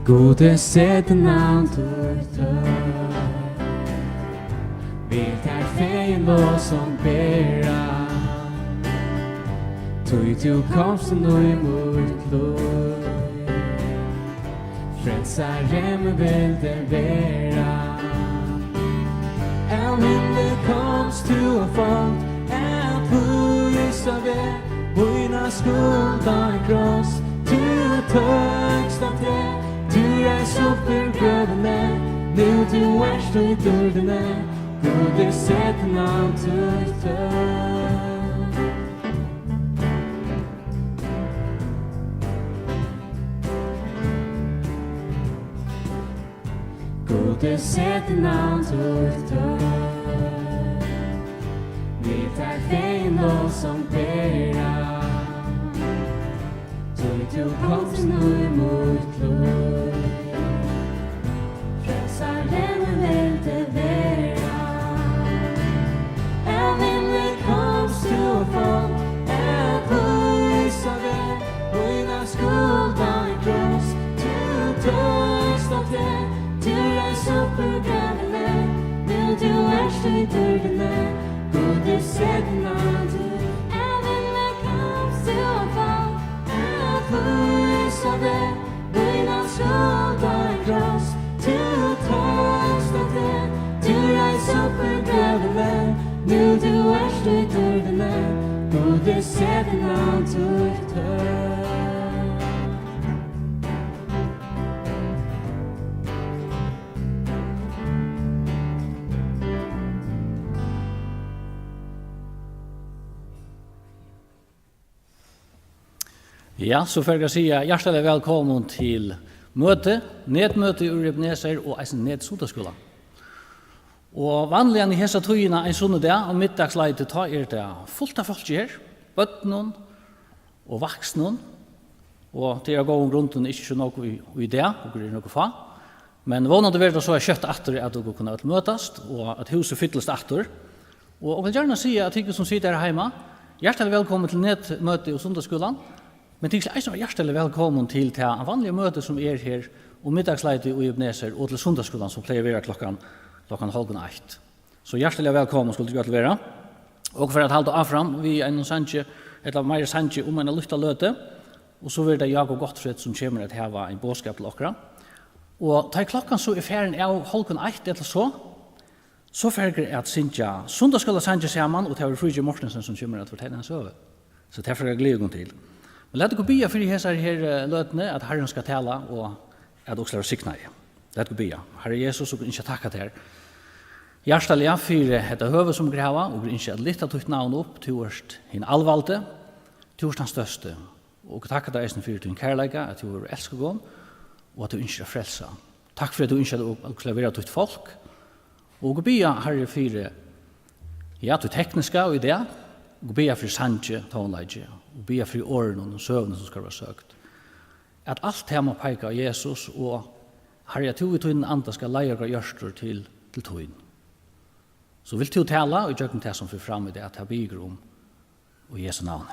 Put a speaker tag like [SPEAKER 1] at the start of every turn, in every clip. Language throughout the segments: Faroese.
[SPEAKER 1] Gode sette navn tør Vil der feien lå som bæra Tui du komst nu i mot lov Frelsaren vil den være Al himmel komst du og folk Al pusa ved Boina skulda en kross Du tøgst av det Du reis upp ur grövene Nu du erst i dörrene Gode sett navn tør Gode sett navn tør Vi tar fein og som bæra Du komst nu imot lov Frelsaren vil det være Av himmel komst du og folk Av pusa ved Boina skulda en kross Du tøgst av det Du reis upp ur grövene Nu du erst i dörrene Gode sett navn tør Av himmel komst du og folk Pusa ved Boina skulda en kross Du tøgst av det Du reis upp ur grövene Nu du erst i dörrene Gode sett navn tør
[SPEAKER 2] Ja, så får jeg si hjertelig velkommen til nedmøte i Ebenezer og eisen nedsondagsskolen. Og vanlig i hese tøyene en sånne dag, og middagsleite ta det fullt av folk her, bøttene og vaksne, og til å gå rundt og ikke noe i det, og det noe fa. Men vånende vil det så kjøtt etter at dere kunne møtes, og at huset fytles etter. Og jeg vil gjerne si at de som sitter her hjemme, hjertelig velkommen til nedmøte i sondagsskolen. Men det er hjertelig velkommen til det vanlige møte som her, og middagsleite i Ebenezer, og til sondagsskolen som pleier å være klokken 7:30. Så hjertelig velkommen skulle du være. Og for at holde av fram, vi er en sanje, eller mer sanje om en lytta løte, og så vil det Jakob Gottfred som kommer til å ha en bådskap til dere. Og da klokken så er ferien av 7:30 eller så ferger jeg at Sintja sondagsskolen sanje sammen, og det er Frøydje Mortensen som kommer til å fortelle hans over. Så derfor er jeg gleder til. Men lad dere bia for hese her løtene at Herren skal tale og at dere skal sikne i. Lad dere bia. Herre Jesus, og ikke takk at her. Hjertelig ja for dette høve som greva, og ikke at litt av ditt navn opp til vårt hin allvalgte, til vårt den største. Og takk at deg for din kærleika, at du er elsket om, og at du ikke er frelsa. Takk for at du ikke er klaveret ditt folk. Og bia, Herre, for ja, du tekniska og idé, og bia for sanje, tonleidje, og bia for årene og søvnene som skal være søkt. At alt det må peika av Jesus, og Herre, jeg tror vi tog inn andre skal leie og gjørster til togjen. Så vil du tala, og gjør det som får fram i det, at jeg bygger om og Jesu navn.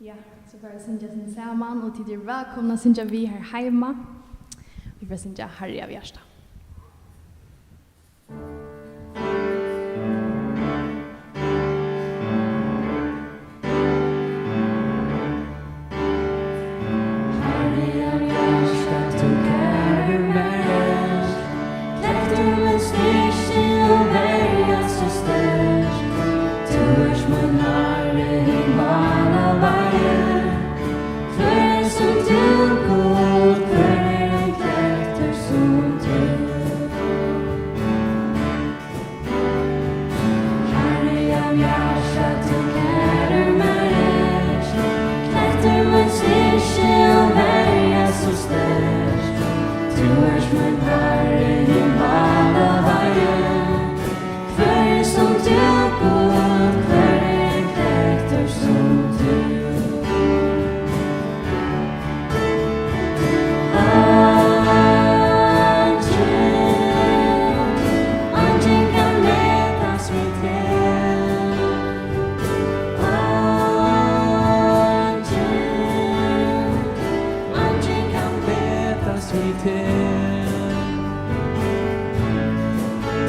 [SPEAKER 3] Ja, så får jeg synge sin sammen, og til dere velkomne synge vi her hjemme. Vi får synge Herre av hjertet.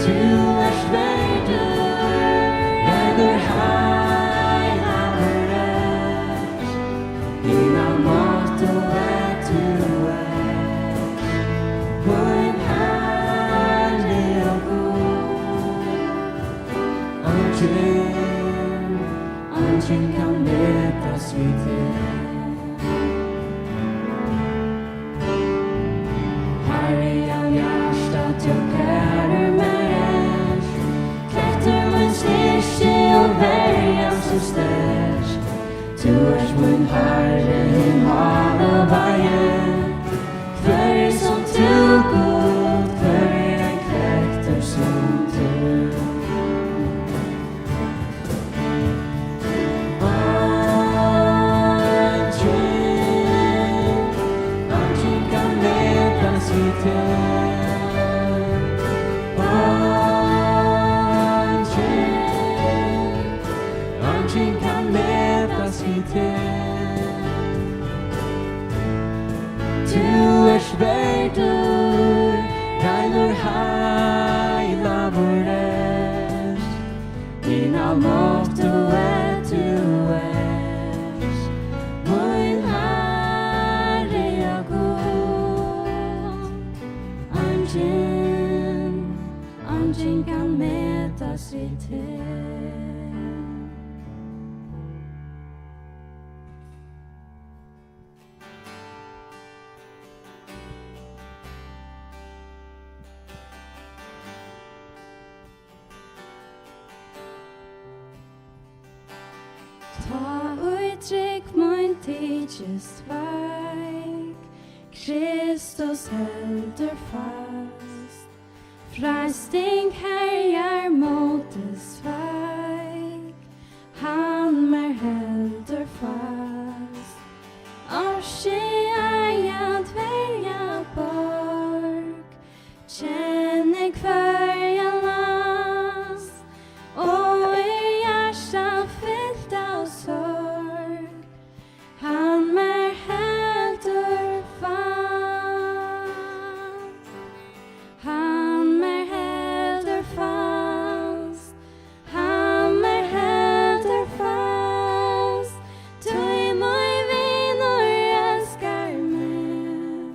[SPEAKER 1] Du er sverdur, ræður heila verðs, dina mátt og vet du Vår herlige og god. Ingen kan mätas vid det. Herre, jag hjärtat jag bärer mig ers. Klätter min styrke och värja så störst. Du min Herre, himmel och vajen. För som du god, för en klätter som du. Ingen kan mätas vid det. Du er sverdur, ræður heila verðs, dina mátt og vet du Min herlige god. Ingen kan mätas vid det.
[SPEAKER 4] Ta uttryck mun tidjes veik, Kristus heldur fast. Frälsning herjar motes veik, han mer heldur fast. Orskeja dverja borg, känner kvarja last, och i hjärtan fyllt av sorg, han mer heldur fast. Han mer heldur fast, han mer heldur fast. Du mig vinner älskar mig,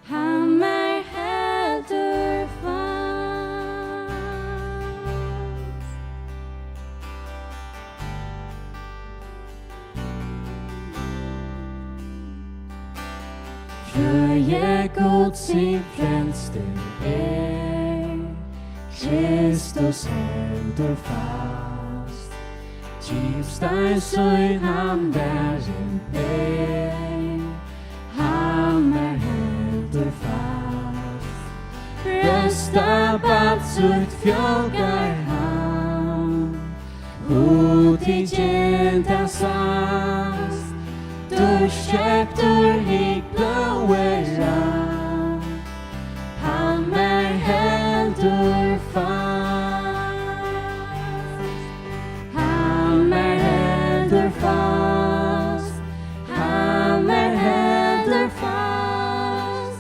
[SPEAKER 4] han mer heldur fast.
[SPEAKER 1] Fröje god sin frälster Kristus heldur fast. Givstar søgn han bæren han heldur fast. Rösta batsut fjölgar han, ut i genta sast. Du köptur hit blåera, han heldur fast. Han heldur fast, han heldur fast.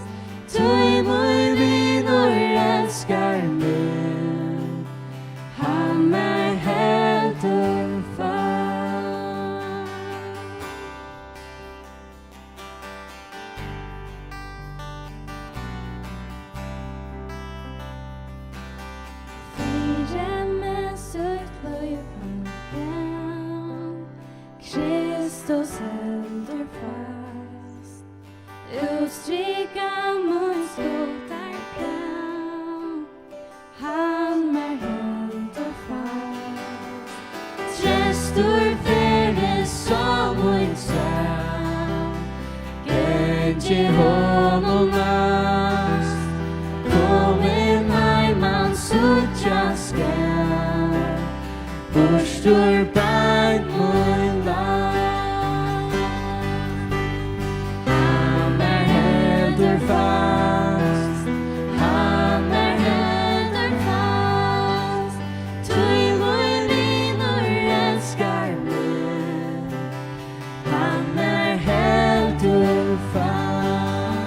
[SPEAKER 1] Du mig vinner älskar mig, han heldur fast.
[SPEAKER 4] Fyre med sökt löjpan fram, Kristus heldur fast. Utstryka mun skotar fram, han heldur fast.
[SPEAKER 1] Trestur färre som mun sam, gengi honom nast. Kom in heiman suttja skall, burstur bein mun last. Han heldur fast, han heldur fast. Du mun vinner älskar mig, han heldur fast.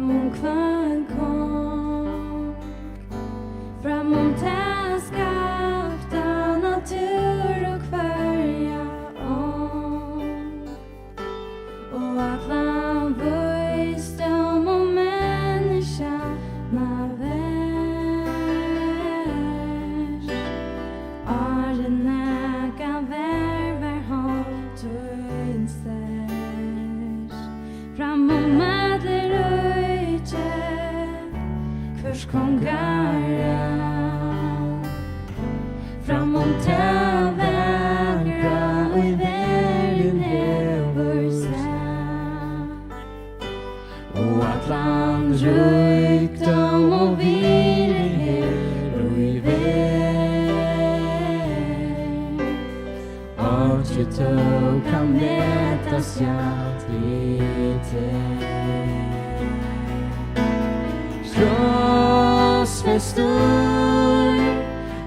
[SPEAKER 4] fram kvar kom, fram ta skapta natur och kvarja om, och allan visdom och människa na vers, arnäga värvar hållt och instärs, fram och mädler öjtje, kvörs kongara, fram om tävägra och i världen häver sig, och att land rykdom och virighet och i väg, och ju tog kan mätas allt vid
[SPEAKER 1] Krossfästor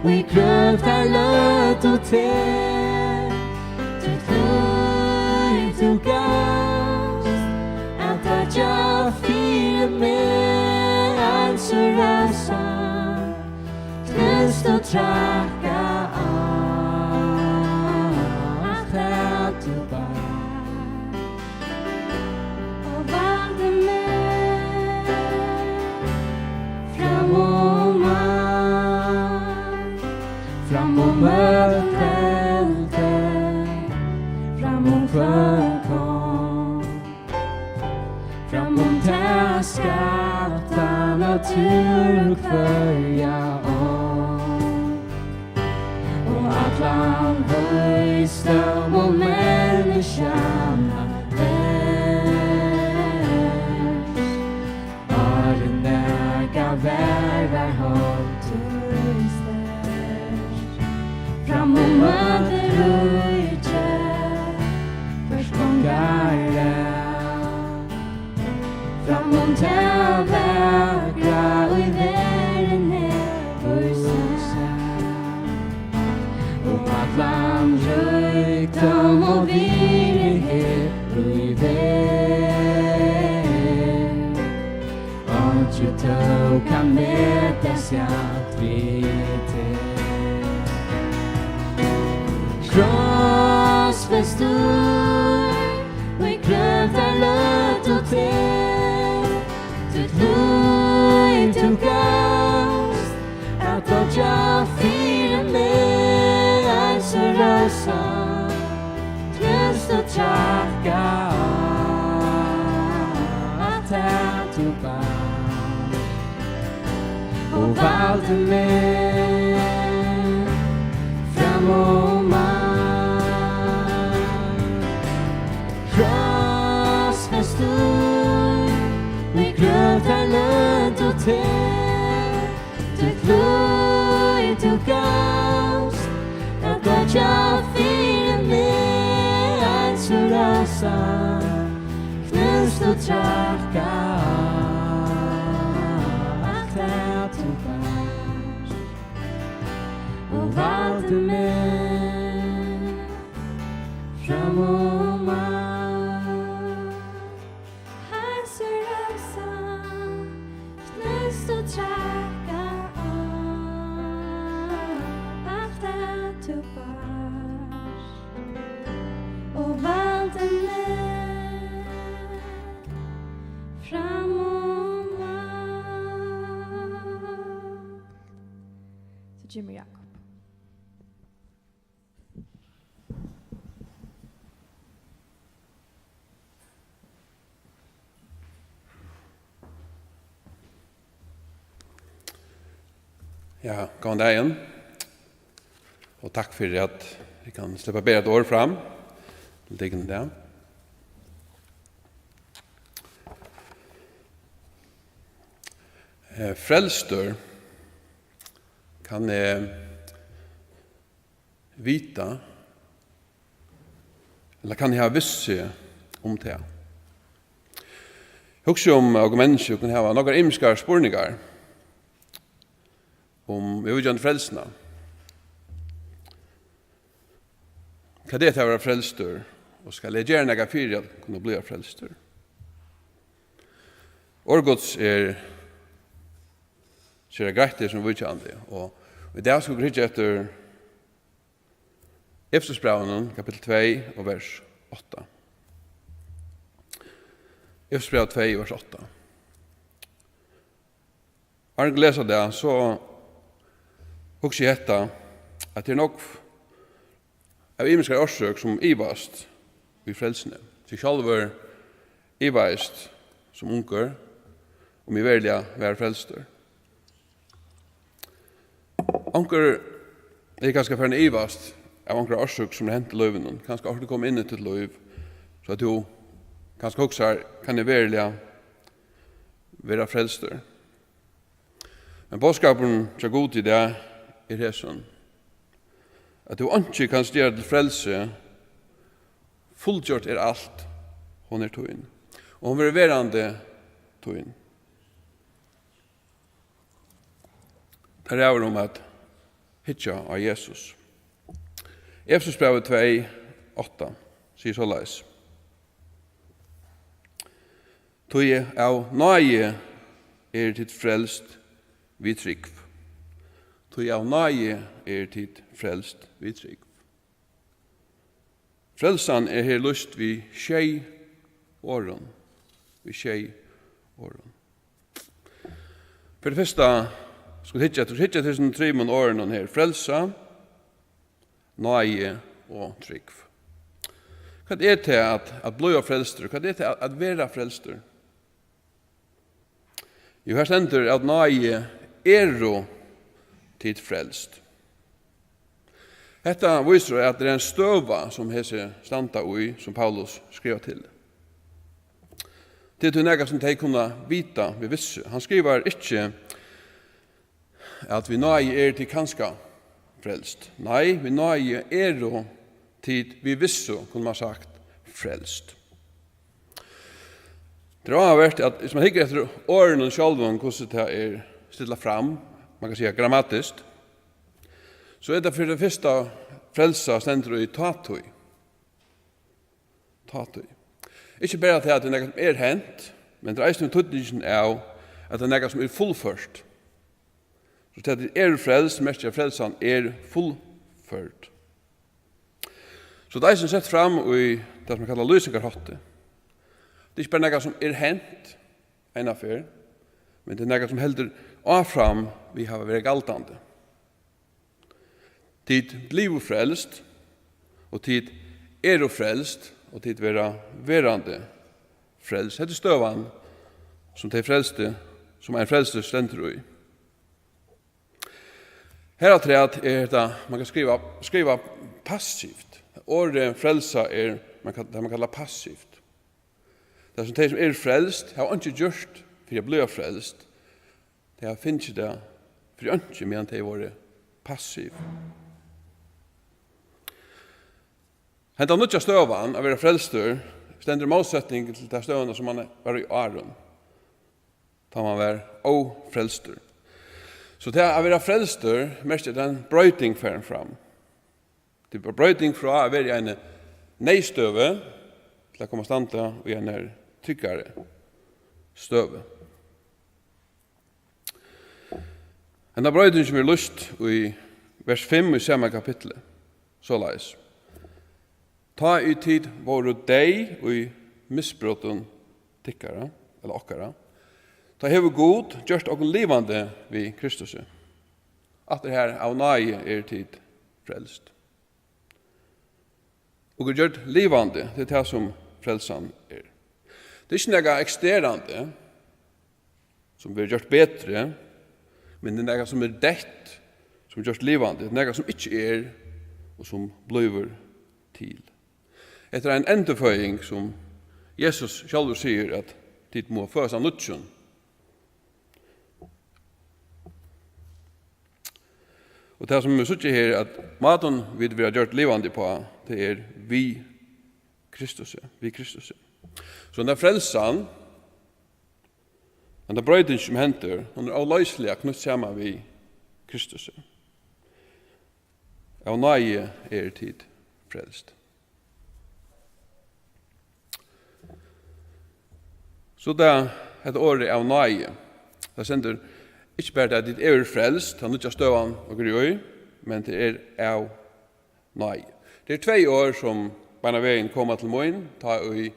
[SPEAKER 1] vi kröftar lött och te du flöjt och gavst att jag fyr med alls och rasa knust och tracka allt här du bar
[SPEAKER 4] och valde mig fram och
[SPEAKER 1] mötfältet framom förkom framom täskapta natur kvörja om och att land höjstam och människan värs arnäga värvar hållt fram och möter öjtje först kongara fram och tävägra och i världen häver sig och att land rykdom och virighet och i väg och ju tog kan mätas allt vid Krossfästor vi kröftar lött och te du flöjt och gavst att jag fyra med alls och rösa knust och tracka att här du bar och valde mig fram och Krossfästor vi kröftar lött och te du flöjt och gavst att jag fyra med alls och rösa knust och tracka allt här du bar och valde mig fram och
[SPEAKER 4] och valde mig framåt.
[SPEAKER 3] Så Jimmy Jakob.
[SPEAKER 5] Ja, god dagen. Og takk for at vi kan slippe bedre et år fram. Liggende der. Frelstor kan vita eller kan ha visse om det. Husk om og mennesker kan ha noen imskar spurningar om vi vil frelsna. Hva det er å være frelstor, og skal jeg gjøre noe for at kunne bli frelstor? Orgods ser greit det som vi kjente. Og i dag skal vi gritte etter Efesbrevnen, kapitel 2 og vers 8. Efesbrev 2, vers 8. Har jeg leser det, så husker jeg etter at det nok av imenskere årsøk som ivast i frelsene. Så selv ivast som unger, om i verlig være frelster. Onker ganske færre ivast av onker årsøk som hent til løyven. Kanskje har du kommet inn til løyv, så at du kanskje hoksar kan i verlig være frelster. Men bådskapen så god i det sånn at du ikke kan styre til frelse, fullgjort alt, hun tøyen. Og hun vil verande tøyen. Det er om at hitja av Jesus. Efesbrevet 2, 8 sier så leis. Tøy av nøye tid frelst vi trygg. Tøy av nøye tid frelst vi trygg. Frelsan her lyst vi tjei åren. Vi tjei åren. For det første skulle hitja til sin trimon åren her. Frelsa, nøye og trygg. Hva er det til at bli frelster? Hva er det til at være frelster? Jo, her stender at nøye tid frelst. Dette viser at det er en støva som hese standa i, som Paulus skriver til. Det er noe som de kunne vita vi visse. Han skriver ikke at vi nøye til kanska frelst. Nei, vi nøye tid vi visse, kunne man sagt, frelst. Det har vært at hvis man hikker etter årene sjálven, hvordan det stilla fram, man kan si grammatisk, så er det for det første frelsa stendur i tatui. Tatui. Ikke bare til at det er noe som hent, men det er en tydningen av at det er noe som fullført. Så til at det frelst, mest av frelsan fullført. Så det er som sett fram i det som kallar lysingarhotte. Det er ikke bare noe som hent, en affær, men det er noe som heldur av fram vi har vært galtande. Tid blir frelst, og tid frelst, og tid verande frelst. Dette støvan som de frelste, som en frelste stender i. Her er det man kan skriva passivt. Året frelsa det man kallar passivt. Det er som de som frelst, har ikke gjort for å bli frelst. Det har finnes det for ikke medan de var passiv. Hentan nødja støvan av å være frelster stender motsetning til de støvene som man var i Aron. Da man var frelster. Så det å være frelster mest er den brøyting for en fram. Det var brøyting fra å være en neistøve til å komme standa og en tryggare støve. Hentan brøyting som er lyst i vers 5 i samme kapitlet. Så leis. Ta i tid våre deg og i misbrotten tikkara, eller okkara. Ta hever god, gjørst og livande vi Kristus. At det her av nøye tid frelst. Og gjørt livande, det er det som frelsan Det er ikke noe eksterande, som blir gjort bedre, men det er noe som dett, som gjørt livande. Det er noe som ikke og som blir til. Etter en endeføying som Jesus selv sier at tid må føres av nødtsjøn. Og det som vi sier her, at maten vi har gjort livande på, det er vi Kristus. Vi Kristus. Så denne frelsan, denne brøyden som henter, hun avløselig knytt sammen vi Kristus. Av nøye tid frelst. Så da et året av nøye. Det sender ikke bare at det er frelst, han ikke støvan og grøy, men det er av nøye. Det er 2 år som beina veien kommer til mån, ta i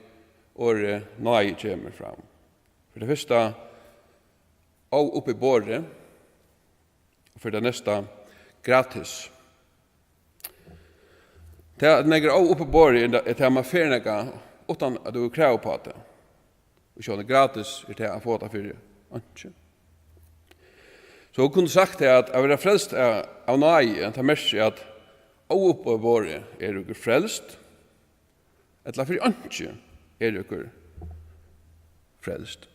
[SPEAKER 5] året nøye kommer fram. For det første, og oppe i båret, og for det neste, gratis. Det er nekker og oppe i båret, er det man fer nekker, utan at du er krav på det. Og så er det gratis, er det å få det for ikke. Så hun kunne sagt at å være frelst av nøye, det mest er at og oppe i båret er du frelst, eller for ikke er du frelst.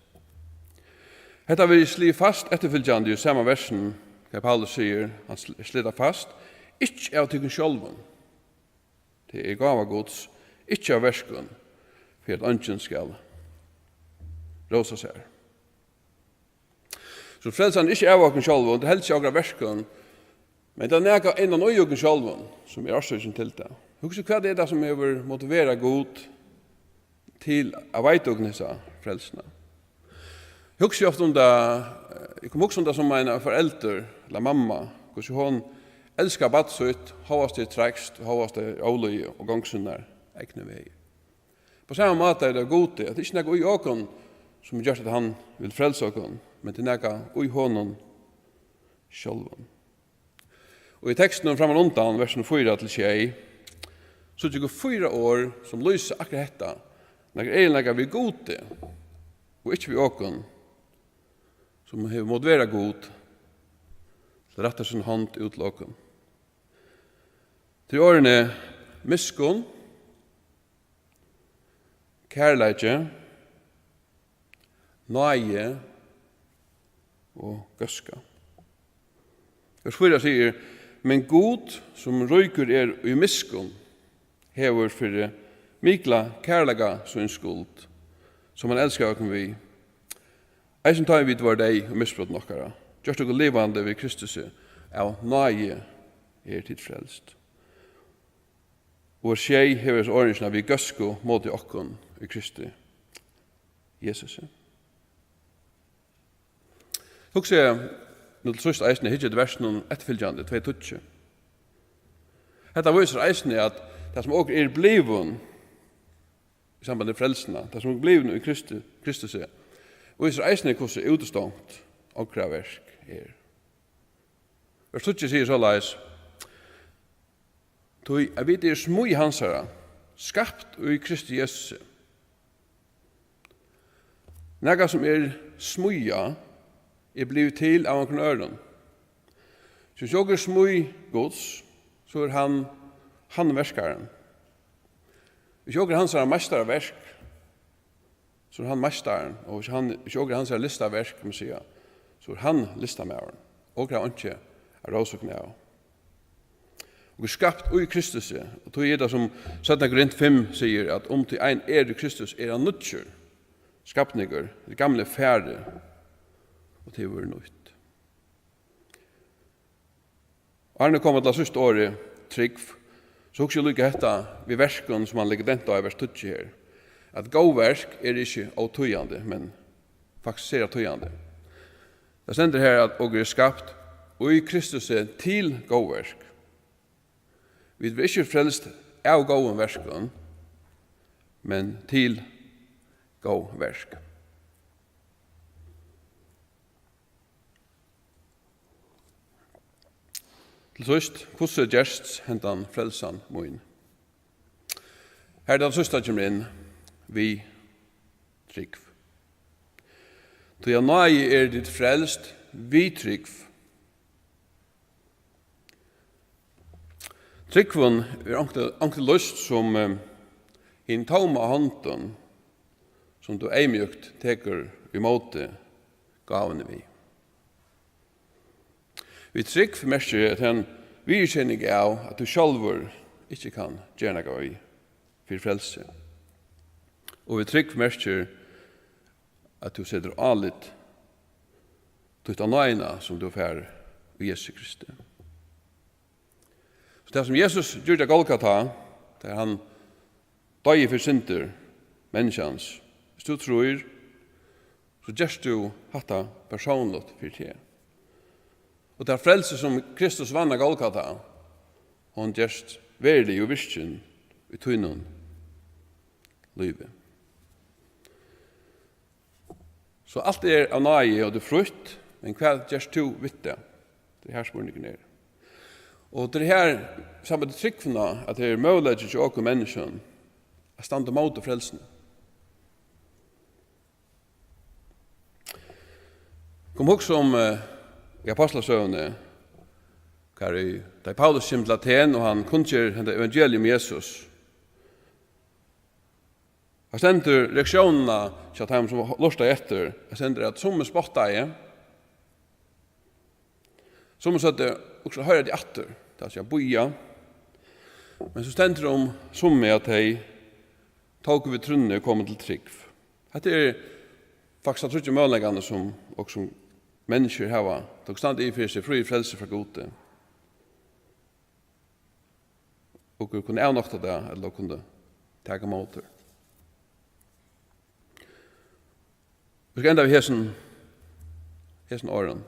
[SPEAKER 5] Hetta vil sli fast etterfylgjande i samme versen, hva Paulus sier, han sliter fast, ikke av tykken sjølven, det er gava gods, ikke av versken, for at ønsken skal råsa seg. Så frelsan ikke av åken sjølven, det er helst ikke av versken, men det er nega en av nøyåken sjølven, som er årsøkjen til det. Husk hva det er det som er motivera god til å veite åken disse frelsene. Jeg husker ofte om det, jeg kom også om det som en forelder, eller mamma, hvordan hun elskar badsøyt, hovast til trekst, hovast til åløy og gangsunnar, ekne vei. På samme måte er det god til, at det ikke er noe i åken som gjør at han vil frelse åken, men det er noe i hånden sjølven. Og i teksten framan undan, versen 4-6, så er det 4 år som lyser akkurat dette, når det er noe vi god til, og ikke vi åken, som har mått være god, så retter sin hånd ut låken. 3 årene miskun, kærleidje, nøye og gøska. Vers 4 sier, men god som røyker er i miskun, hever for mikla kærlega sin skuld, som han elskar åken vi. Eisen tar vi var deg og misbrott nokkara. Gjørst dere levande ved Kristus av nøye er tid frelst. Og skjei hever årensna vi gøsko mot i okkon i Kristi Jesus. Hugsa jeg, nå til sørst eisne hittet versen etterfylgjande 2.20. Hetta viser eisne at det som også er blivun i samband med frelsena, det som er blivun i Kristus viser eisne hvordan utestångt og kraversk er. Vers 20 sier så leis, «Toi er vi er smui hansara, skapt i Kristi Jesus. Nega som er smuja, er blivet til av noen øren. Så hvis jeg er smui gods, så er han verskaren. Hvis jeg er hansara mesterverk, så er han mestaren, og hvis jeg er hansara listaverk, så er han listamæren, og det er ikke råsukne av. Og er skapt i Kristus, og tog er det som 17 Korint 5 sier, at om til ein er i Kristus, er han nødtjør, skapninger, det gamle færre, og til vår nødt. Arne kommer til siste året, trygg, så også lykke hetta ved versken som han legger dent av i vers 20 her, at gåverk er ikke avtøyende, men faktisk er avtøyende. Det stender her at og er skapt og i Kristus til gåverk. Vi er ikke frelst av gåen versken, men til gåverk. Til sist, hvordan gjerst hentan frelsan moin? Her er det sista kommer inn, vi trygg. Til jeg nøye er ditt frelst, vi trygg. Tryggvun er anke lyst som en tauma hånden som du eimjukt teker i måte gavene vi. Vi trygg for mest at han virkjenning av at du sjalvur ikke kan gjerne gå i for frelse. Og vi trygg for mest at du setter alit til nøyna som du fer i Jesu Kristi. Så det som Jesus gjør det Golgata, der han døg for synder, menneskans, hvis du tror, så gjørst du hatta personligt for det. Og det er frelse som Kristus vann av Golgata, hon gjørst verlig og virkjen i tøynen livet. Så alt er av nøye og det frukt, men hva gjørst du vidt det? Det er her spørningen er. Og det er her, sammen med tryggfuna, at det er mulig til å åke mennesken, å stande mot og frelsene. Kom også om i apostlasøvne, da Paulus kom til Aten, og han kunngjør evangelium Jesus. Jeg stender reaksjonene til at han som lortet etter, jeg stender at som er spottet, som er sånn at også hører de atter, det er altså boia, men så stender de som er at de tok ved trunne og kommer til trygg. Dette er faktisk at ikke mølleggene som også mennesker har, de stand i for seg fri frelse fra gode. Og kunne avnokta det, eller kunne tega mot det. Vi skal enda ved hesen åren.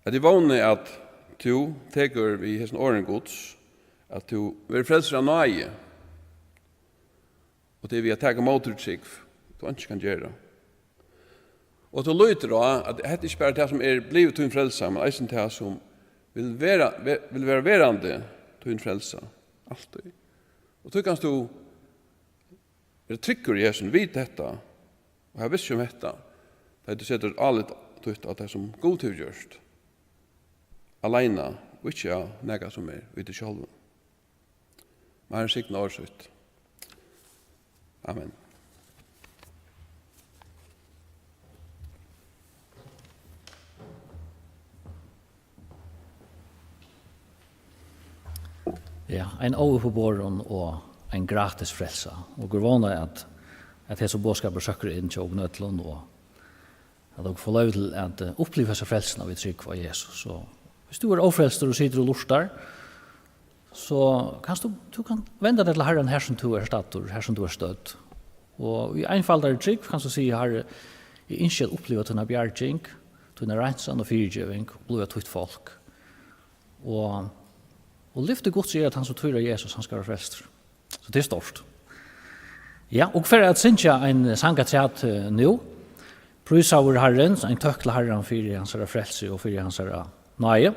[SPEAKER 5] At det er vanlig at du teker vi hesen åren gods, at du vil frelser av nøye, og det er vi at tega mot det trygg, du ikke kan gjøre. Og du lyder da at det ikke bare det som er blivet til en frelse, men eisen det som vil være verande til en frelse. Alltid. Og så kan du være trygger i Jesus, vite dette, og jeg visste om dette, da du setter alle tøtt at det som god til gjørst, alene, og ikke av nega som er ute selv. Men her er sikkert årsøtt. Amen.
[SPEAKER 2] Ja, en overforborren og en gratis frelse. Og går vana at det som bådskaper søkker inn til Nøtlund, og at dere får lov til at oppleve seg frelsen av et trygg av Jesus. Så hvis du er ofrelster og sitter og lortar, så kan du kan vende deg til Herren her som du er stator, her som du er stødd. Og i einfaldare trygg kan du si, Herre, jeg innskjell oppleve til denne bjergjeng, til denne rensan og fyrtjøving, oppleve til et folk. Og lyfte Guds er at han som tror av Jesus, han skal være frelst. Så det er stort. Ja, og for at synge en sangatrat nå, prøysa vår Herren, en tøkla Herren for hans frelse og for hans nøye.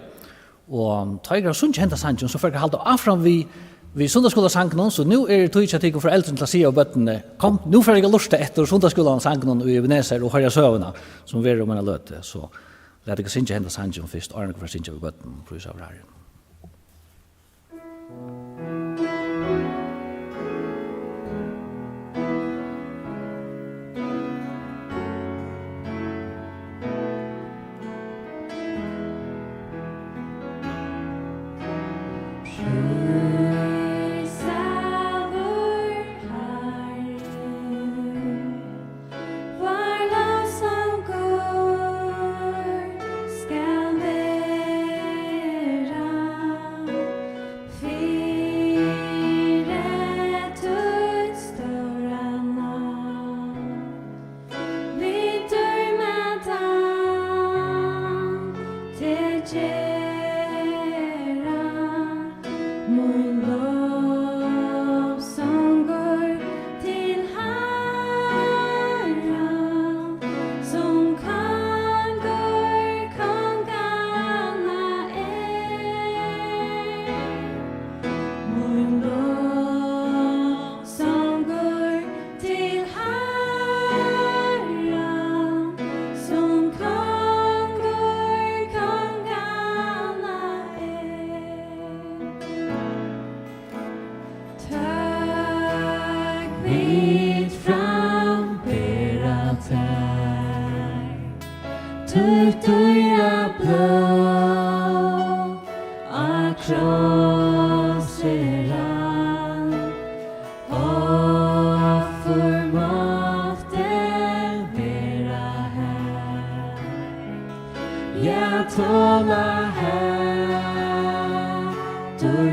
[SPEAKER 2] Og tøygra synge henta sangen, så for jeg halte av fram vi sundagsskolesangen, så nå er det tøyga til foreldren til å si av bøttene, kom, nå får jeg lusta etter sundagsskolesangen i Ebenezer og høyre søvna, som vi er om en løte. Så let jeg synge henta sangen først, og Arne for synge av bøttene, prøysa vår Herren.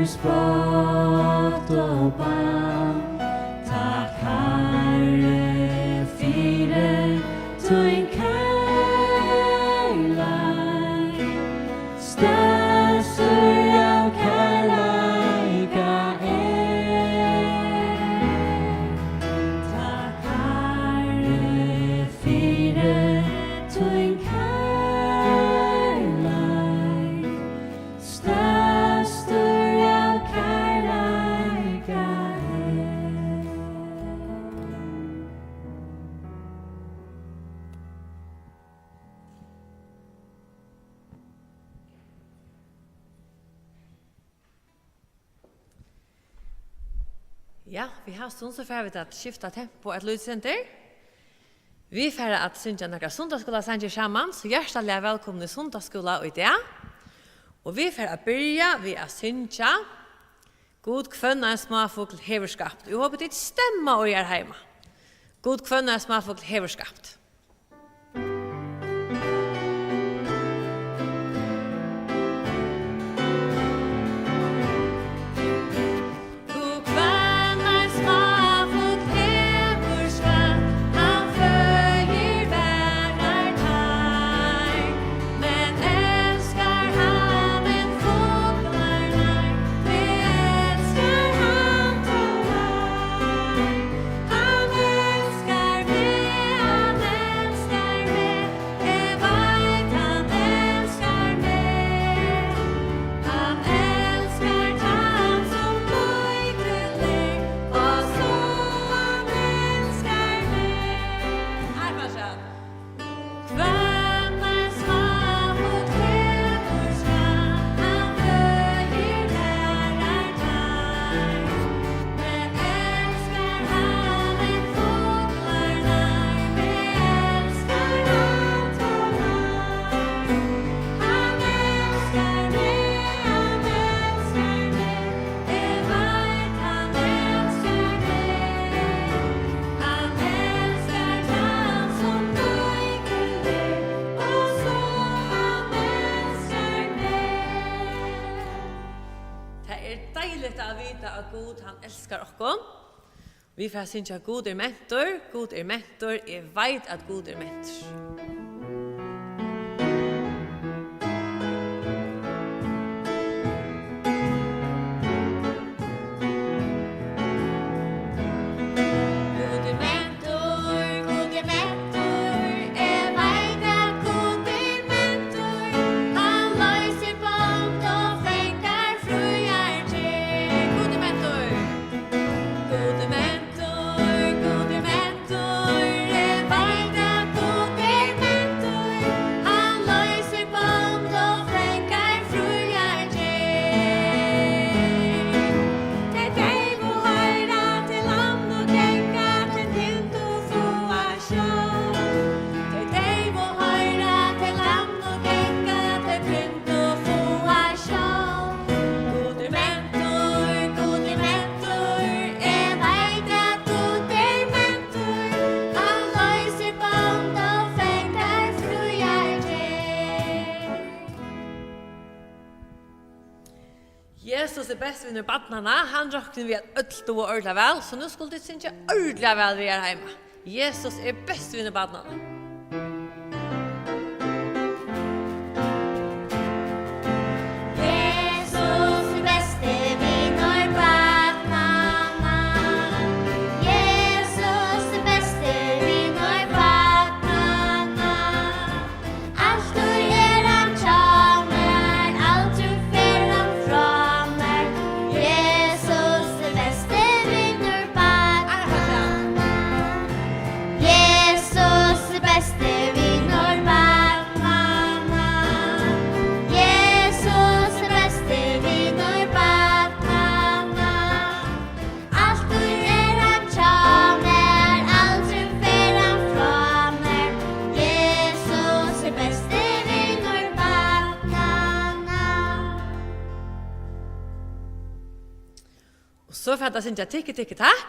[SPEAKER 1] Spott og bann, takk Herre, Tøyn kærleik Størsur av kærleika Takk Herre fyre Tøyn kærleik Størsur av kærleika
[SPEAKER 6] Ja, vi har stund så får vi att skifta tempo ett lydcenter. Vi får att synja några sundagsskola sanger samman, så hjärtligt välkomna i sundagsskola i det. Och vi får att börja vid att synja God kvinna en småfugl heverskapt. Jag hoppas det stämma och är hemma. God kvinna en småfugl heverskapt. God, han älskar oss. Vi får synja God är mentor, God är mentor, jag vet att God är mentor. Jesus är bäst vinner badnarna. Han råknar vi att öllstå och ordla väl. Så nu skulle det synja ordla väl vi är hemma. Jesus är bäst vinner badnarna. Så för att jag synja tycker tack.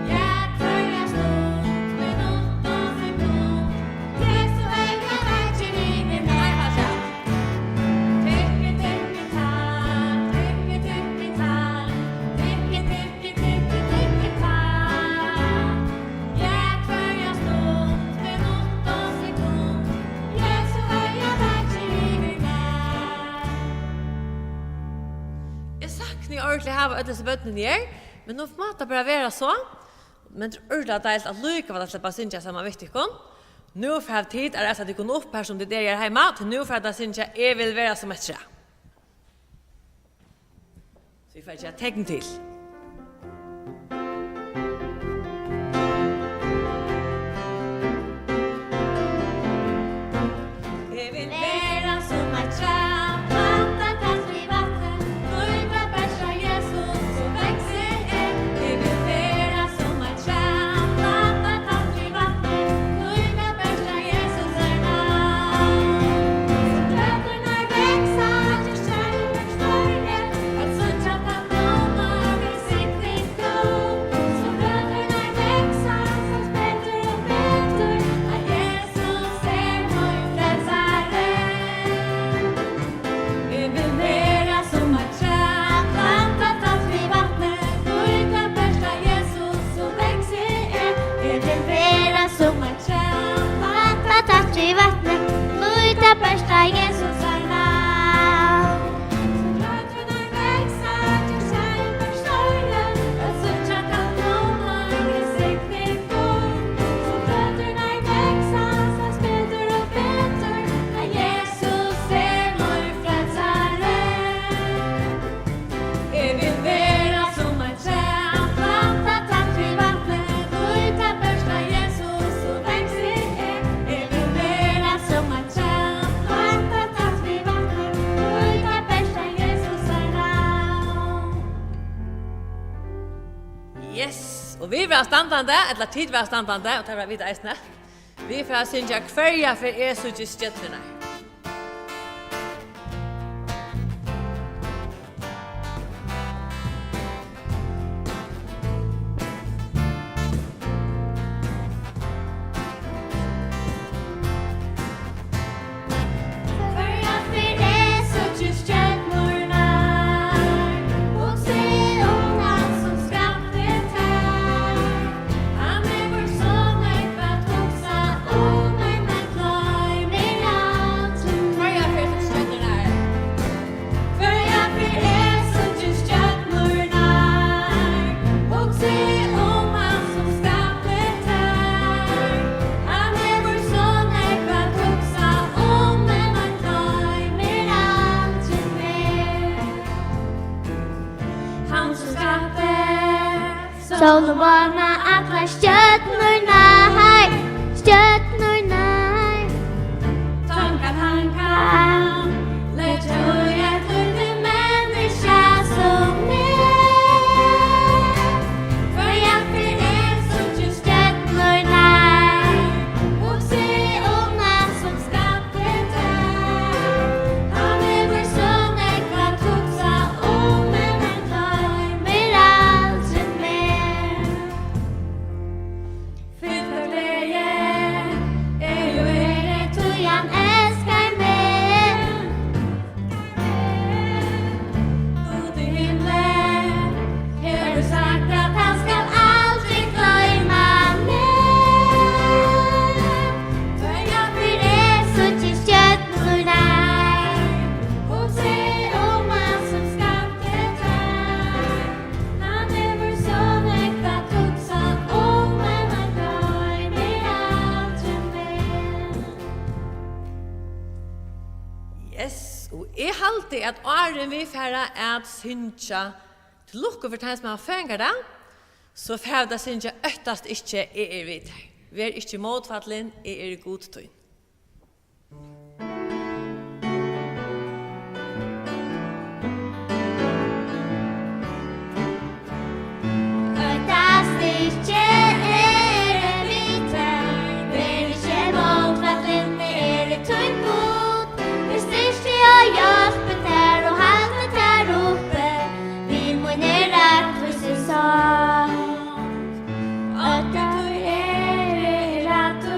[SPEAKER 4] Ja, för jag stod med
[SPEAKER 6] ha ödelse bøttene ner, men nå får det bara være så. Men det er ordentlig deilt at lykke var det slipper synge sammen med dere. Nå får jeg tid at jeg kunne opp her som det der hjemme, til nå får jeg synge jeg vil være som et tre. Så vi får ikke tegn til. Jeg vil være som et tre.
[SPEAKER 4] Bästa Jesus är namn. Så bröderna växa till kärlek större, att sucha kan komma i siktning bort. Så bröderna växa, så später och bättre, när Jesus är vår frälsare. Jag vill vara som ett träd, plantat tack vid vattnet, utan bästa Jesus så växer jag. Jag vill vara som ett träd. Yes, og vi var standande, eller tid var standande, og det var vidt eisne. Vi får synge kverja for Jesus i stjøttene.
[SPEAKER 7] Sol og måna alla stjörnorna här, stjörnorna.
[SPEAKER 4] Tankar han kan, lätt höja till det människa som är. För jag för så just stjörnorna och se unga som skapet är. Han är vår son, ekva tuksa om en glömmer aldrig mer. Fyll för glädje är ju det tujan älskar mig. Ut i himlen har du sagt att han ska aldrig glömma mig. För jag för så till stjärnorna och se om han som skapet är. Han är vår son, äkta tuksa om en han glömmer aldrig mer.
[SPEAKER 6] Yes, og jeg halte at åren vi færre at synge til lukke for den som har fengt det, så færre det synge øktast ikke er vidt. Vi er ikke motfattelen, er god tøyn.
[SPEAKER 7] Ötast ikke vite, vil ikke motfattelen tøyn god. Vi styrste og hjelpet her og haltet her oppe, vi må ned rett hvis sant. Og da at du,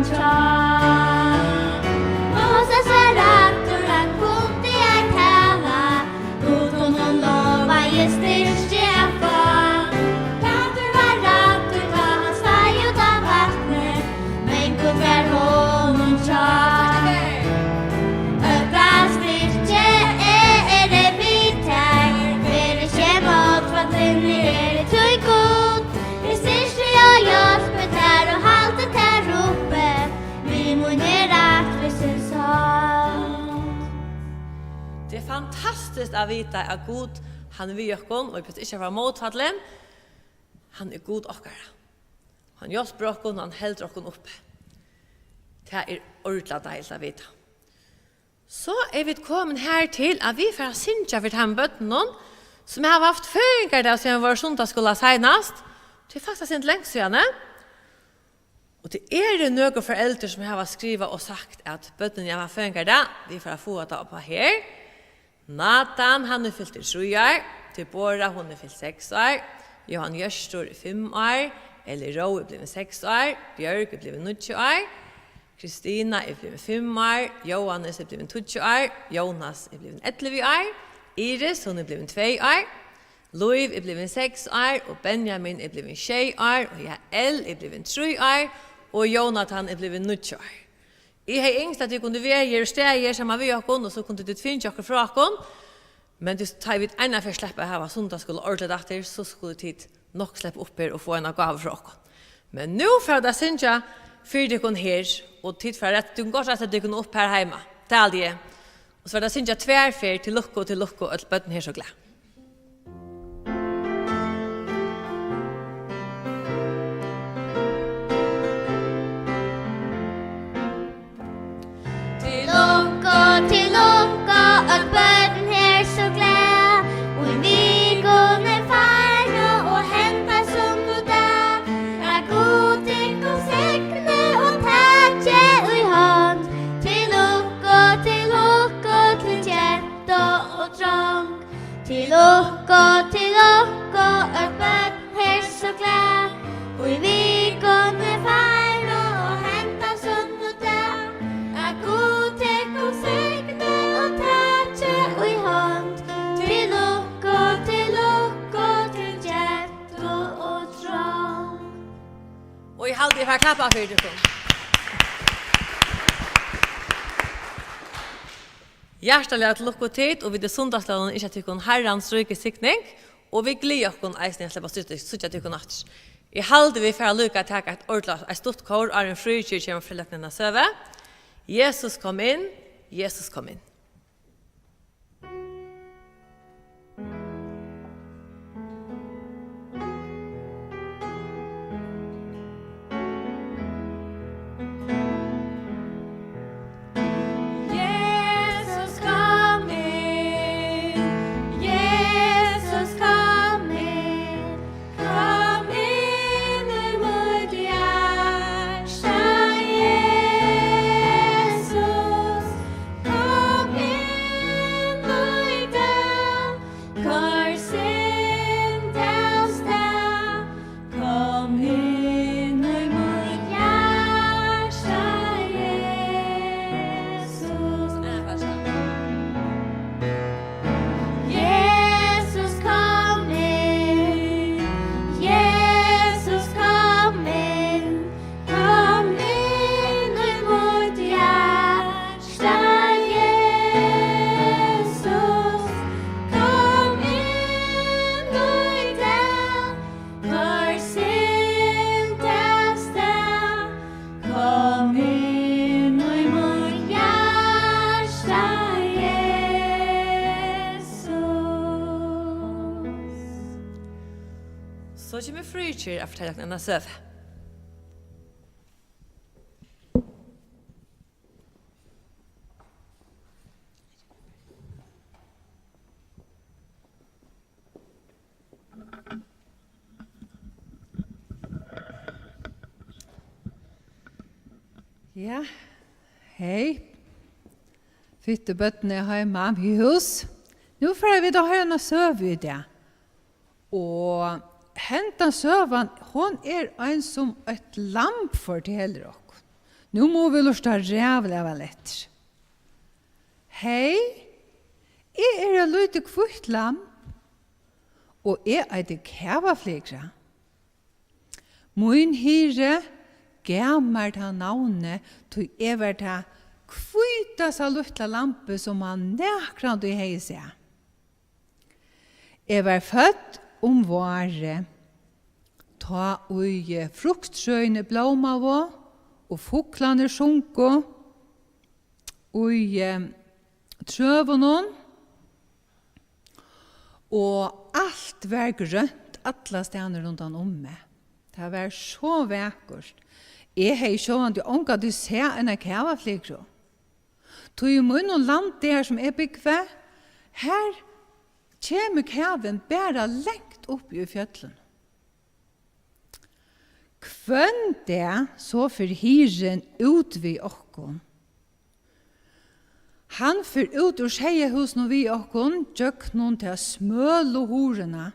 [SPEAKER 7] tja. Moses var rattur han kunde jag tala, god honom lova i styrke att få. Peter var rattur ta han steg ut av vattnet, men god var honom tja. Öppna styrke det vitt här, för det kemot vatten det tog god. Det styrke jag hjälper där och haltet här uppe, vi monerat för sin sånt.
[SPEAKER 6] Det är fantastiskt att veta att Gud, han är vid oss och vi inte vara motfallen. Han är god okkara. Han hjälper oss och han helder oss uppe. Det är ordentligt deilt att veta. Så är vi kommet här till att vi får synja för den bötten som har haft föringar där sedan vår sundagsskola senast. Det är faktiskt inte länge sedan. Och det är några föräldrar som har skrivit och sagt att bötten jag har föringar där, vi får få det på här. Nathan, han är fyllt 3 år. Deborah, hon är fyllt 6 år. Johan Görstor är 5 år. Eller Ro är blivit 6 år. Björk är blivit 9 år. Kristina är blivit 5 år. Johannes är blivit 20 år. Jonas är blivit 11 år. Iris, hon är blivit 2 år. Louis är blivit 6 år. Och Benjamin är blivit 6 år. Och Jael är blivit 3 år. Och Jonathan är blivit 9 år. Jeg har engst at jeg kunne være og steg sammen med dere, og så kunne du finne dere fra dere. Men du tar vi enda for å slippe her, sundagsskole ordentlig etter, så skulle tid nok slippe opp her og få en gave fra dere. Men nå får jeg synes jeg for dere her, og tid for at du kan godt rette dere opp her hjemme. Det er det. Og så får jeg synes jeg tverfer til lukke, og bøtten her så glad.
[SPEAKER 7] Till lukka, att böden här så glad, och vi kunne färna och hämta som du där. Jag god till och säkne och tätje i hand. Till lukka, till jätta och trång. Till lukka, att böden här så glad, och vi kunne färna och hämta som du där. Jag god till och säkne och tätje i hand. Till lukka, till jätta och trång.
[SPEAKER 6] Og jeg halde for klappa for dere. Hjertelig at lukke tid, og vi det sundagsloven ikke at dere herrens rike sikning, og vi gleder dere eisen til å slippe sutt at dere natt. Jeg halde vi for å lukke at jeg et ordentlig, et stort kår, er en frikir kommer fra løknene søve. Jesus kom inn, Jesus kom inn.
[SPEAKER 7] Jesus kom inn, Jesus kom inn, i mitt hjärta, Jesus, kom inn i det, kvar syndens dag, kom inn i mitt hjärta, Jesus kom inn, Jesus kom inn, i mitt hjärta, Jesus, kom inn i det, kvar syndens dag, kom inn i mitt hjärta, Jesus.
[SPEAKER 6] Så kommer frikir å fortelle dere en søve.
[SPEAKER 8] Ja, hei. Fytte bøttene hjemme i hus. Nå får vi da høre noe søv i det. Og hentan søvan, hon en som et lamp forteller oss. Nu må vi lusta rævla vel etter. Hei, jeg er en lite kvitt lam, og jeg er det kævaflegra. Min hyre gammer ta navnet til jeg var ta kvita sa luttla lampe som han nekrande i hei seg. Jeg var født våre, ta ui fruktsjøyne blåma og fuklane sjunko, ui trøvånen, og alt var grønt, alla steder rundt om meg. Det var så vakkert. Jeg har sjående ånga du ser en kævaflikro. Tog i munnen land der som er bygve, her kommer kæven bare lengt opp i fjøtlen. Kvønn det så for hyren ut vi okkon. Han for ut ur seiehusene vi okkon, gjøk noen til smøl og horene.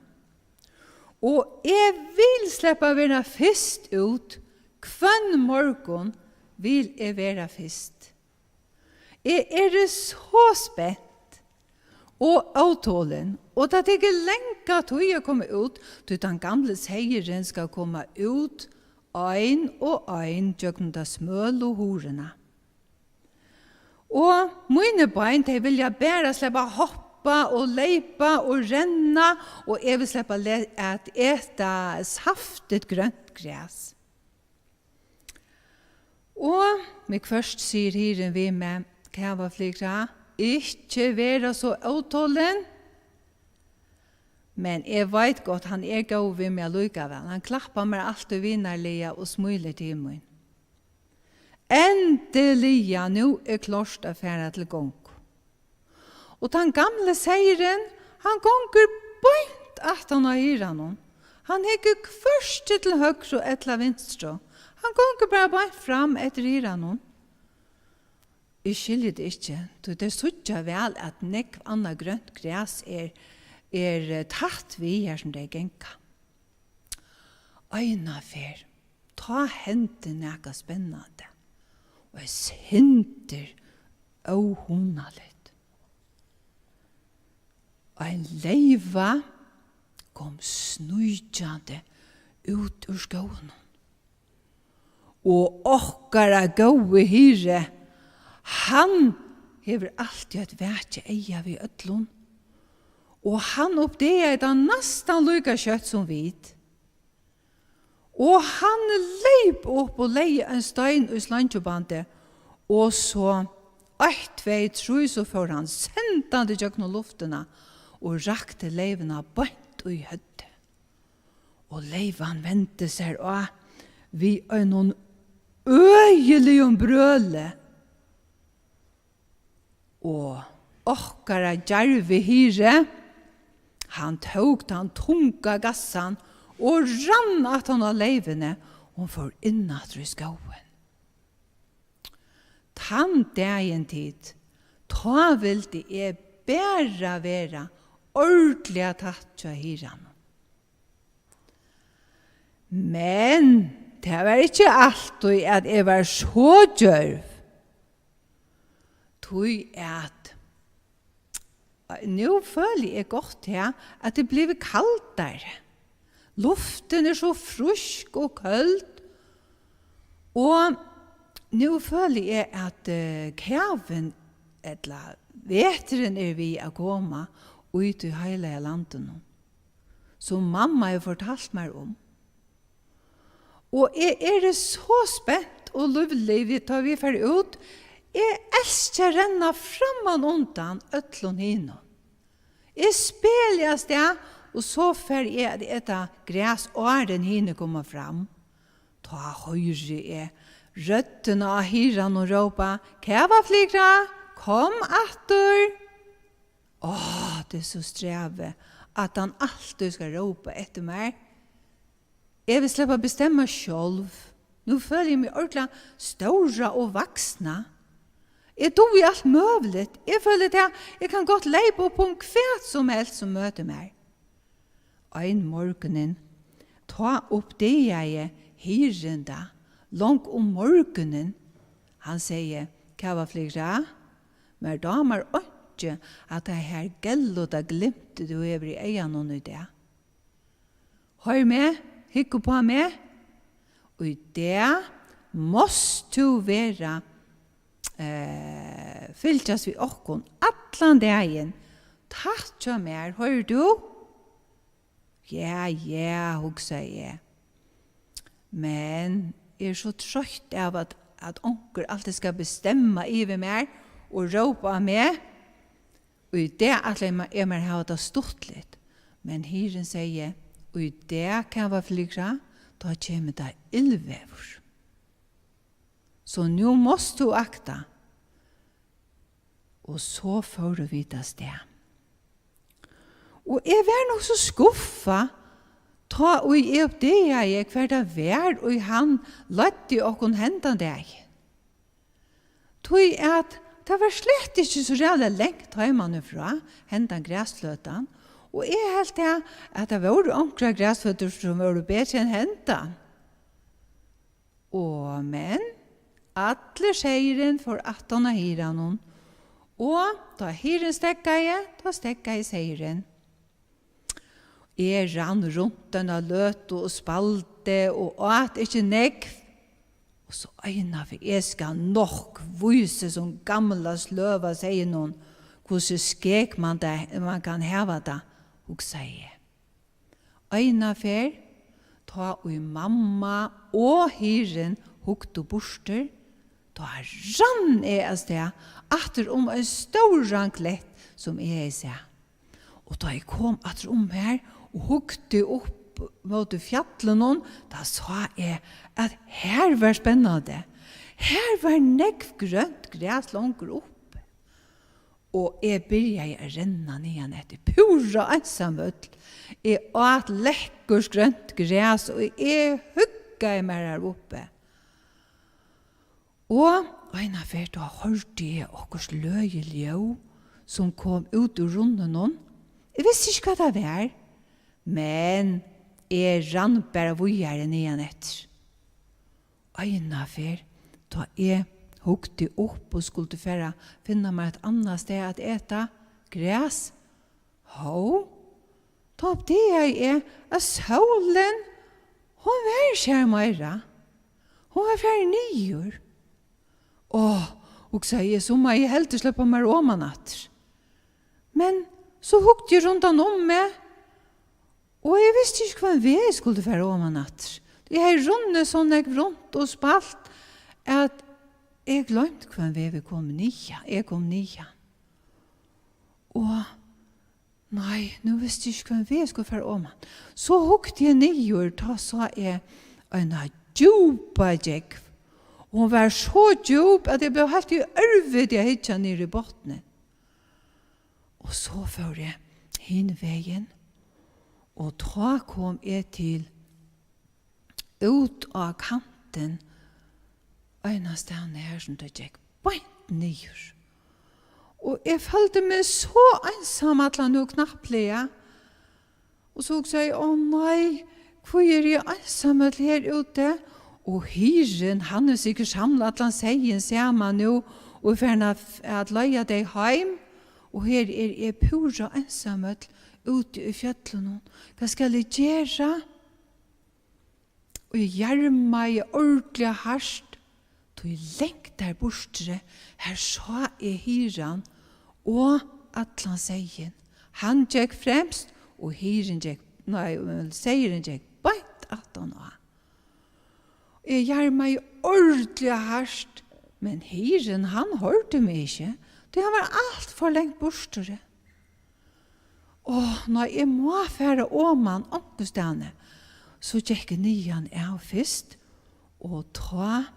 [SPEAKER 8] Og jeg vil slippe være først ut, kvønn morgen vil jeg være først. Jeg er så spent og avtålen, og det er ikke lenge til jeg kommer ut, til den gamle seieren skal komme ut, ein og ein gjøkken da smøl og horene. Og mine bein, de vil jeg bare slippe hoppa og leipa og renna, og jeg vil slippe at ete saftet grønt græs. Og meg først sier hyren vi med kævaflikra, ikke være så avtålen, men jeg vet godt han er gav ved meg likevel. Han klapper meg alltid vinnerlige og smuler til meg. Endelig, nå er klart å fære til gong. Og den gamle seieren, han gonger bøynt at han har hyret noen. Han hekker først til høyre og etter venstre. Han gonger bare bøynt fram etter hyret noen. Jeg skiljer det ikke. Det er så vel at nekv annet grønt græs er tatt vi her som det er genka. Øyna fer, ta hendte nekka spennende. Og jeg synder og hona litt. Og en leiva kom snujjande ut ur skoen. Og okkara gode hyre, han hever alltid et vætje eia vi ødlån. Og han oppdeger det nesten lykka kjøtt som vit. Og han leip opp og leie en stein i slankjobande, og så 1, 2, 3 så får han sendande gjøkna luftena og rakte leivena bønt i hødde. Og leivan vente seg og vi er noen øyelig brøle. Og okkara djarve hyre, han tog den tunga gassan og rann at han av leivene og får innat i skauen. Tann dagen tid, ta vil det bæra vera ordentlig tatt av hyran. Men det var ikke alltid at jeg var så djørv. Tog at nu føler jeg godt her at det blir kaldere. Luften er så frusk og køld. Og nu føler jeg at kæven, eller veteren er vi å komme ut i hele landet nå. Som mamma har fortalt meg om. Og jeg er så spent og lovlig vi tar vi fer ut. Jeg elsker renna framman undan øtlån hino. Jeg spiller jeg sted, og så fer jeg at etta græs åren hino kommer fram. Ta høyre jeg røttene av hyran og råpa, kævaflikra, kom atter. Det er så streve at han alltid skal råpa etter meg. Jeg vil slippe bestemme selv. Nå føler jeg meg ordentlig stora og vaksna. Jeg tror i alt møvlet. Jeg føler at jeg kan godt leipe på en kvært som helst som møter meg. Ein morgenen, ta opp det jeg hyrenda, langt om morgenen, Han sier, hva var flygra? Men damer ikke at det her gell og det glimte du over i øynene noen i det. Hør med, hikker på meg, og i det måste du være fylkjas vi okkon atlan dagen. Tatt jo mer, hører du? Ja, hugsa jeg. Men jeg så trøtt av at onker alltid skal bestemma over mer og råpa av meg. Og i det at jeg mer har det stort litt. Men hyren sier, og i det kan være flygra, da kommer det ildvever. Så nu måste du akta. Og så får du vite sted. Og jeg var nok så skuffa, ta og jeg opp det jeg hver det var, og han lette okkon hendan deg. Tog at det var slett ikke så reallig lengt hjemmefra, hendan græsløtan, og jeg helt det at det var onkra græsløter som var bedre enn hendan. Og men, alle seieren for 18 av hiranon, og da hiren stekka jeg seieren. Jeg rann rundt denne løt og spalte og åt ikke negv. Og så øyna for jeg skal nok vise som gamla sløva, sier noen, hvordan skek man kan heva det, og sier. Øyna for, ta og mamma og hyren hukte borster, da rann jeg av sted, atter en stor ranklett som jeg ser. Og da jeg kom atter her, og hukte opp mot fjallene, da sa jeg at her var spennende. Her var negv grønt græs langt opp. Og jeg begynte å renne ned etter pura ensamhet. Jeg åt lekkert grønt græs, og jeg hugget meg her oppe. Og en av hvert da hørte jeg okkurs løyeljøv som kom ut ur runden noen. Jeg visste ikke hva det var. Men jeg rann bare vujere ned etter. Øyna for, da jeg hukte opp og skulle finne meg et annet sted at ete græs. Da det jeg at solen, hun var ikke mer. Hun var ferdig nyer. Og sa jeg, så må jeg helt slippe meg om natt. Men så hukte jeg rundt om meg, og jeg visste ikke hva jeg skulle være om natt. Jeg har rundet sånn jeg rundt og spalt, at jeg glemte hva vi kom nye. Jeg kom nye. Og nei, nå visste jeg ikke hva jeg skulle være om natt. Så hukte jeg nye, og da sa jeg en djupa jekv. Og hun var så djup at jeg ble helt i ørvet jeg hittet nere i bottene. Og så får jeg hin veien, og da kom jeg til ut av kanten øyne stedene her som det gikk beint nyer. Og jeg følte meg så ensam at han nå knapplige. Og så sa jeg, nei, hvor er jeg ensam her ute? Og hyren, han sikkert samlet at han sier sammen nå, og for at løye deg hjem. Og her er jeg pura ensam ute i fjøtlen. Hva skal jeg gjøre? Og jeg gjør meg ordentlig hardt. Da jeg lengter bortere, her sa jeg hyren, og Atlan sier, han gikk fremst, og hyren gikk, seieren gikk beint at han var. Jeg gjør meg ordentlig hardt, men hyren, han hørte meg ikke. Det var alt for lengt bortere. Når jeg må fære om han oppestående, så gikk jeg nyan av først, og ta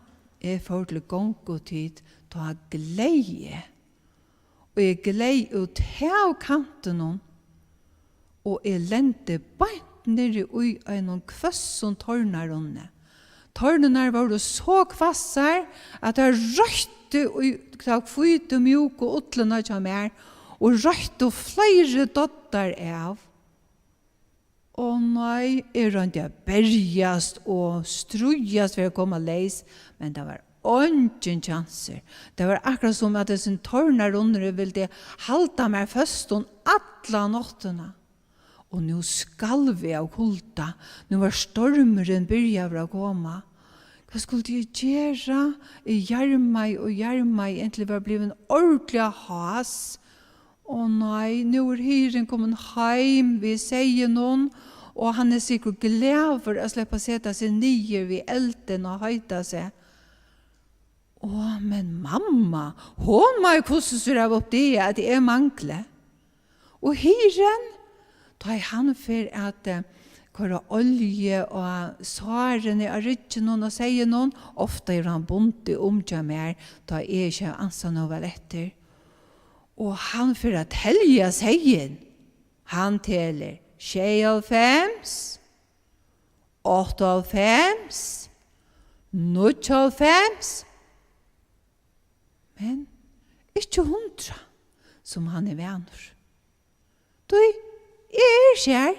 [SPEAKER 8] jeg får til gang og tid, ta glede. Og jeg glede ut av kanten, og jeg lente beint nere i en kvass som tørner under. Tørnene var så kvasser at jeg røyte og fyte mjuk og utlene til meg, og røyte flere dotter av. Og nei, jeg rønte bergast og strujast for å komme leis, men det var ingen chanser. Det var akkurat som at det sin tørner under ville halta meg først alla nottena. Og nu skal vi av kulta. Nu var stormeren byrja å komma. Hva skulle jeg gjøre? Jeg gjør meg egentlig var blivet ordentlig has. Å nei, nu hyren kommet heim, vi sier noen, og han sikkert glad for å slippe sette seg nye vid elden og høyta seg. Men mamma, hon må jo hvordan av opp det at jeg mangler. Og hyren, da han for at kora olje og svarene av rydden noen og sier noen, ofte han bonte til meg, da ikke ansa noe vel etter. Og han for at helge sier, han teler 96, 98, 99, men ikke 100 som han venner. Du, jeg skjer,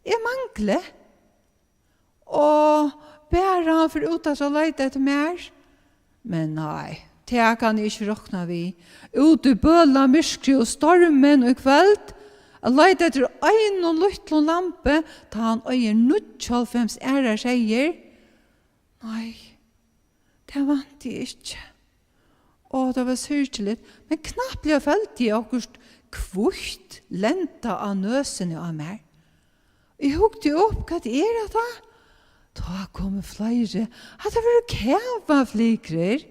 [SPEAKER 8] jeg mangler. Og bare han for ut at jeg leter etter mer. Men nei, det kan jeg ikke råkne vi. Ut i bøla, myskri og stormen og kveld, jeg leter etter en og lyttel lampe, da han øyer 95 sier. Nei, det vant jeg ikke. Det var syrkelig, men knapt ble jeg felt i akkurat kvult lenta av nøsene av meg. Jeg hukte opp, hva det da? Da kom flere, at det var kæva flikrer.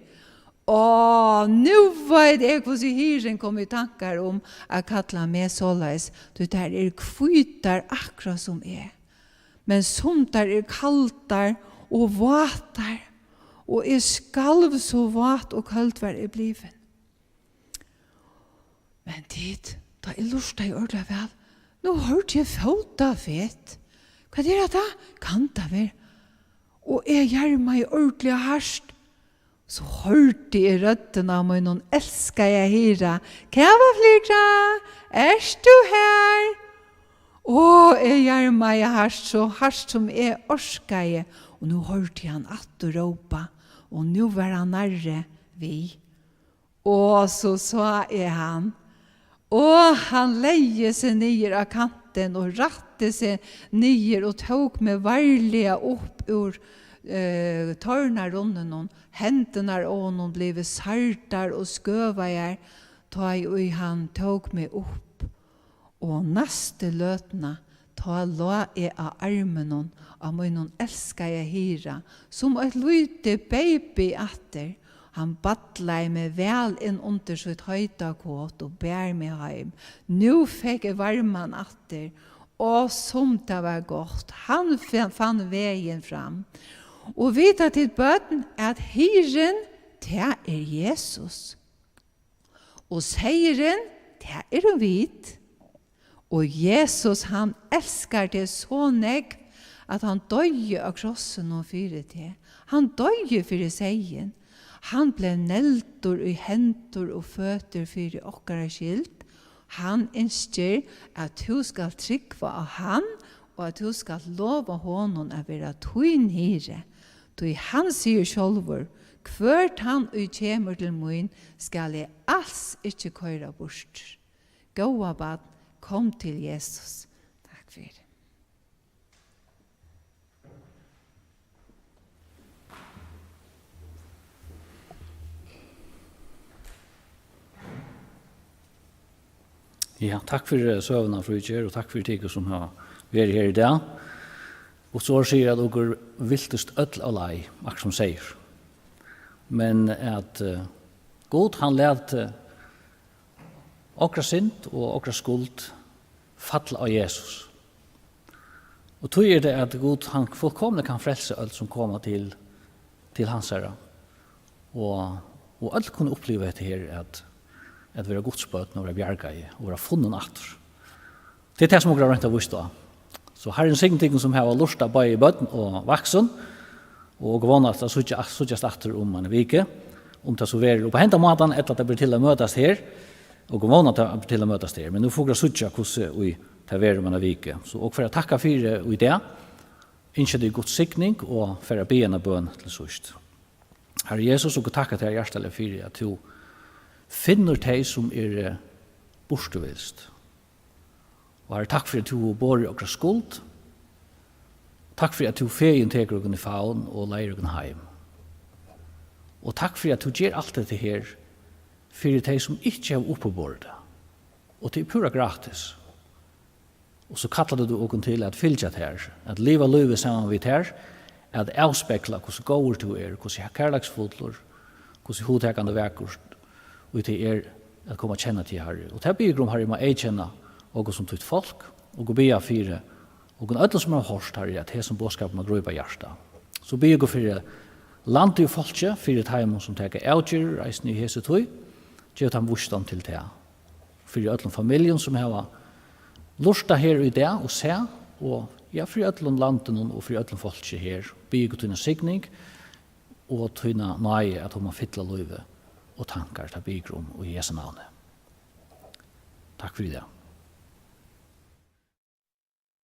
[SPEAKER 8] Nu vet jeg hvordan hyren kom i tankar om å kalla meg såleis. Du der kvitar akkurat som jeg. Men som der kaltar og vatar. Og jeg skalv så vat og kaldt var jeg bliven. Men dit, da jeg lurte jeg ordentlig vel, nå hørte jeg fota fett. Hva det da? Kan det være? Og jeg gjør meg ordentlig harst. Så hørte jeg røtten av meg, noen elsker jeg hyra. Kæva flikra, du her? Og jeg gjør meg harst, så harst som jeg orsker jeg. Og nå hørte jeg han at du råpa. Og nu var han nærre vi. Og så sa jeg han. Og han leie seg nyer av kanten og ratte seg nyer og tog med varlige opp ur tørnar under noen. Hendene og noen blev sartar og skøvajer. Ta i han tog meg opp. Og neste løtene ta la jeg av armen noen. Av min elsker jeg hyra, som et lite baby atter. Han battlet meg vel inn under sitt høyta kåt og bær meg hjem. Nå fikk jeg varmen atter, og som det var godt. Han fann veien fram. Og vita til bøten at hyren, det Jesus. Og seieren, det du vit. Og Jesus, han elsker det så negg, at han døye av krossen og fyre til. Han døye for seien. Han ble neltor i hentor og føtter for okkara skilt. Han ønsker at du skal tryggva av han, og at du skal lova honom å være tøyn hyre. Så han sier sjølvor, hvert han kommer til min, skal jeg alls ikke køyre bort. Gå abad, kom til Jesus. Takk for det.
[SPEAKER 2] Ja, takk for søvnene, Frøyker, og takk for tider som har vært her i dag. Og så sier at dere viltest ødel av lei, akkurat som sier. Men at God, han lærte okra synd og okra skuld falle av Jesus. Og tog det at God, han fullkomne kan frelse alt som kommer til hans herre. Og alt kunne oppleve dette her at være godsbøten og være bjerget og være funnet atter. Det det som dere har rent av vist da. Så her er en ting som har lurt av både i bøten og vaksen, og vannat at det suttjast atter om en vike, om det så være på hentet maten, etter at det blir til å møtes her, og vannat at det blir til å møtes her. Men nå får jeg suttja hvordan vi tar være om en vike. Så og for å takke for i det, innskjedde Guds sikning og for å be en bøn til sørst. Herre Jesus, og takk til hjertelig for at du finner de som bortevilst. Og Herre, takk for at du bor i okra skuld. Takk for at du ferien teker oss i faun og leier oss heim. Og takk for at du gjør alt dette her for de som ikke har oppebord. Og det pura gratis. Og så kallar du oss til at fylja det her, at leva livet sammen med her, at avspekla hvordan gåur du hvordan kærleksfotler, hvordan hodtekande verkurs, og det at komme kjenne til Herre. Og det bygger om Herre må jeg kjenne og som tøyt folk, og gå bia fire, og alle som har hørt Herre, at det som bådskap må grøyba hjersta. Så bygger for landet og folket, for et heim som teker avgjør, reisen i hese tøy, gjør han vursdan til det. For alle familien som har lusta her i det, og se, og ja, for alle landen og for alle folket her, bygger til en signing, og til en nøye at man fytler løyve og tankar til bygger om og i Jesu navnet. Takk for det.